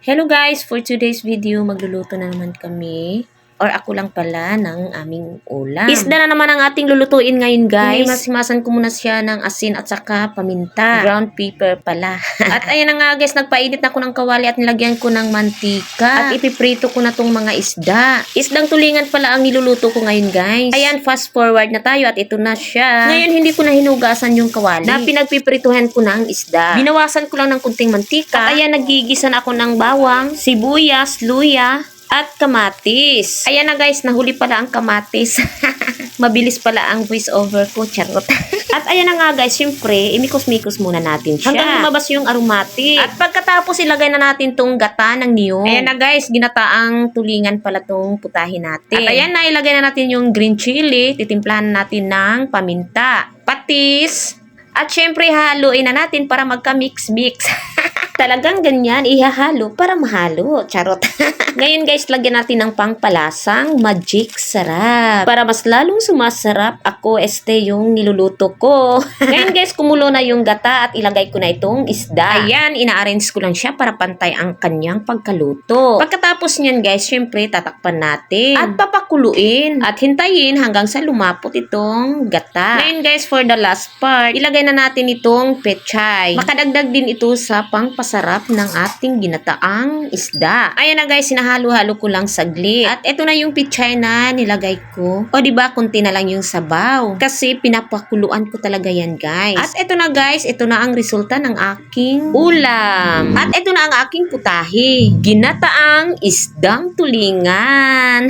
Hello guys! For today's video, magluluto na naman kami. Or ako lang pala ng aming ulam. Isda na naman ang ating lulutuin ngayon guys. Hinimas-himasan ko muna siya ng asin at saka paminta. Ground pepper pala. At ayan na nga guys, nagpainit na ako ng kawali at nilagyan ko ng mantika. At ipiprito ko na tong mga isda. Isdang tulingan pala ang niluluto ko ngayon guys. Ayan, fast forward na tayo at ito na siya. Ngayon hindi ko na hinugasan yung kawali. Na pinagpiprituhan ko na ang isda. Binawasan ko lang ng kunting mantika. At ayan, nagigisa na ako ng bawang, sibuyas, luya, at kamatis. Ayan na guys, nahuli pala ang kamatis. Mabilis pala ang voice over ko, charot. At ayan na nga guys, syempre, imikos-mikos muna natin siya. Hanggang lumabas yung aromatic. At pagkatapos ilagay na natin tong gata ng niyog. Ayan na guys, ginataang tulingan pala tong putahin natin. At ayan na, ilagay na natin yung green chili. Titimplahan natin ng paminta, patis, at syempre haluin na natin para magka-mix-mix. Talagang ganyan, ihahalo para mahalo. Charot. Ngayon guys, lagyan natin ng pangpalasang magic sarap. Para mas lalong sumasarap ako yung niluluto ko. Ngayon guys, kumulo na yung gata at ilagay ko na itong isda. Ayan, ina-arrange ko lang siya para pantay ang kanyang pagkaluto. Pagkatapos niyan guys, syempre tatakpan natin. At papakuluin. At hintayin hanggang sa lumapot itong gata. Ngayon guys, for the last part, ilagay na natin itong pechay. Makadagdag din ito sa pangpasarap ng ating ginataang isda. Ayan na guys, sinahalo-halo ko lang saglit. At ito na yung pechay na nilagay ko. O diba, kunti na lang yung sabaw. Kasi pinapakuluan ko talaga yan guys. At ito na guys, ito na ang resulta ng aking ulam. At ito na ang aking putahe. Ginataang isdang tulingan.